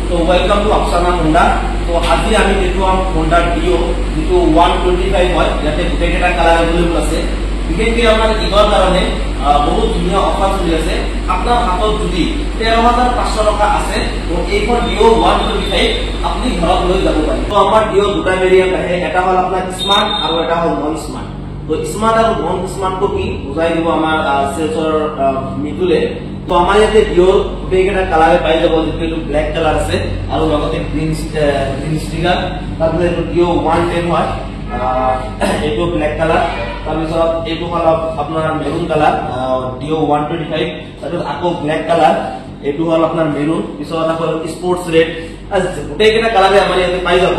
তো welcome to Afsana Honda. তো আজি আমি দেখুৱাম হোন্ডা ডিও যেটো 125 হয়, ইয়াতে গোটেইকেইটা কালাৰ এভেইলেবল আছে। বিশেষকৈ আপোনাৰ ঈদৰ কাৰণে বহুত ধুনীয়া অফাৰ চলি আছে। আপোনাৰ হাতত যদি 13,500 টকা আছে তো এইখন ডিও 125 আপুনি ঘৰত লৈ যাব পাৰে। তো আমাৰ ডিও দুটা ভেৰিয়েণ্ট আহে, এটা হ'ল আপোনাৰ স্মাৰ্ট আৰু এটা হ'ল নন স্মাৰ্ট। তো স্মার্ট আর নন স্মার্ট কো কি বুঝাই দিব আমার সেলসর মিতুলে। তো আমার ইয়াতে ডিওর গোটেইকেইটা কালারে পাই যাব, যেটো ব্ল্যাক কালার আছে আর লগতে গ্রিন স্টিকার। তারপরে এটো ডিও 110 হয়, এটো ব্ল্যাক কালার। তাৰপিছত এটো হল আপনাৰ মেৰুন কালাৰ ডিও 125। তাৰপিছত আকৌ ব্ল্যাক কালার, এটো হল আপনার মেরুন। পিছত আকৌ স্পোর্টস রেড। গোটেইকেইটা কালারে আমার ইয়াতে পাই যাব।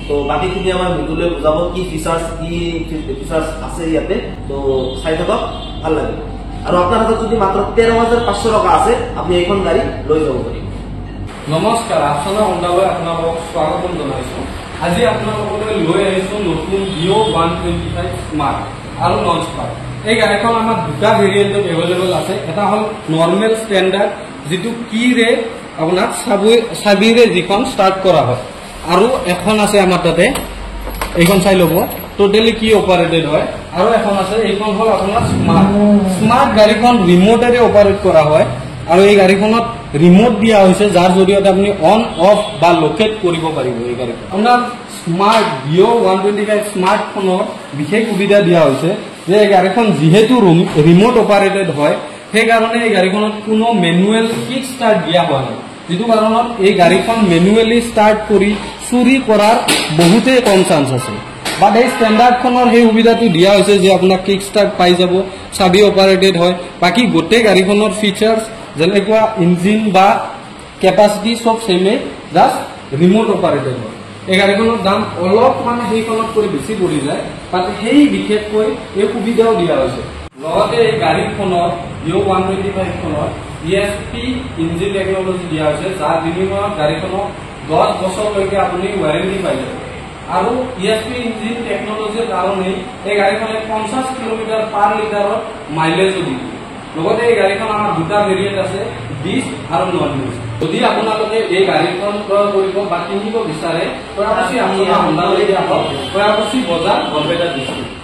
তো বাকিখিনি আমার মিতুলে বুঝাব কি ফিচার্স আছে ইয়াতে। তো চাই থাকক, ভাল লাগে। আর আপনার হাতত যদি মাত্র 13,500 টাকা আছে আপনি এইখন গাড়ি লৈ যাব পাৰিব। নমস্কাৰ, আফসানা হোন্ডালৈ আপোনালোকক স্বাগতম জনাইছো। আজি আপোনালোকলৈ লৈ আহিছো নতুন ডিও 125 স্মার্ট আৰু নন স্মাৰ্ট। এই গাড়ীখন আমাৰ দুটা ভেৰিয়েণ্টত এভেইলেবল আছে। এটা হ'ল নৰ্মেল ষ্টেণ্ডাৰ্ড, যিটো কিৰে আপোনাৰ চাবিৰে যিখন ষ্টাৰ্ট কৰা হয়, আৰু এখন আছে আমাৰ তাতে, এইখন চাই ল'ব টোটেলি কি অপাৰেটেড হয়। আৰু এখন আছে, এইখন হ'ল আপোনাৰ স্মাৰ্ট। স্মাৰ্ট গাড়ীখন ৰিমোটেৰে অপাৰেট কৰা হয়, আৰু এই গাড়ীখনত ৰিমোট দিয়া হৈছে, যাৰ জৰিয়তে আপুনি অন অফ বা লোকেট কৰিব পাৰিব। এই গাড়ীখন আপোনাৰ স্মাৰ্ট ডিও 125 স্মাৰ্টফোনৰ বিশেষ সুবিধা দিয়া হৈছে যে এই গাড়ীখন যিহেতু ৰিমোট অপাৰেটেড হয়, সেইকাৰণে এই গাড়ীখনত কোনো মেনুৱেল কিক ষ্টাৰ্ট দিয়া হোৱা নাই, যিটো কাৰণত এই গাড়ীখন মেনুৱেলি ষ্টাৰ্ট কৰি চুৰি কৰাৰ বহুতেই কম চান্স আছে। বাট এই ষ্টেণ্ডাৰ্ডখনৰ সেই সুবিধাটো দিয়া হৈছে যে আপোনাক কিক ষ্টাৰ্ট পাই যাব, চাবি অপাৰেটেড হয়। বাকী গোটেই গাড়ীখনৰ ফিচাৰ্ছ যেনেকুৱা ইঞ্জিন বা কেপাচিটি চব চেমে, জাষ্ট ৰিমোট অপাৰেটেড হয়। এই গাড়ীখনৰ দাম অলপ মানে সেইখনত কৰি বেছি পৰি যায়, বাট সেই বিশেষকৈ এই সুবিধাও দিয়া হৈছে। লগতে এই গাড়ীখনৰ ডিও 125 খনৰ ESP ইঞ্জিন টেকনলজি দিয়া হৈছে, যাৰ বিনিময়ত গাড়ীখনক 10 বছৰলৈকে আপুনি ৱাৰেণ্টি পাই যাব। আৰু ESP ইঞ্জিন টেকনলজিৰ কাৰণে এই গাড়ীখনে 50 কিলোমিটাৰ পাৰ লিটাৰত মাইলেজো দিব। লগতে এই গাড়ীখন আমাৰ দুটা ভেৰিয়েণ্ট আছে, 20 আৰু নন 20। যদি আপোনালোকে এই গাড়ীখন ক্ৰয় কৰিব বা কিনিব বিচাৰে, পৰামৰ্শ আপুনি হোন্ডালৈ আহক, পৰামৰ্শ বজাৰ বৰপেটা ডিষ্ট্ৰিক্ট।